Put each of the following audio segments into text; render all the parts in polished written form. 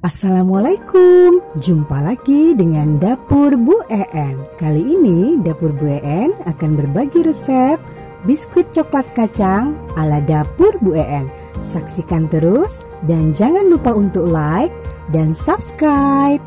Assalamualaikum, jumpa lagi dengan Dapur Bu En. Kali ini Dapur Bu En akan berbagi resep biskuit coklat kacang ala Dapur Bu En. Saksikan terus dan jangan lupa untuk like dan subscribe.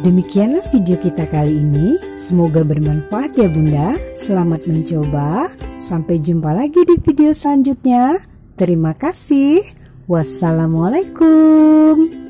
Demikianlah video kita kali ini. Semoga bermanfaat ya Bunda. Selamat mencoba. Sampai jumpa lagi di video selanjutnya. Terima kasih. Wassalamualaikum.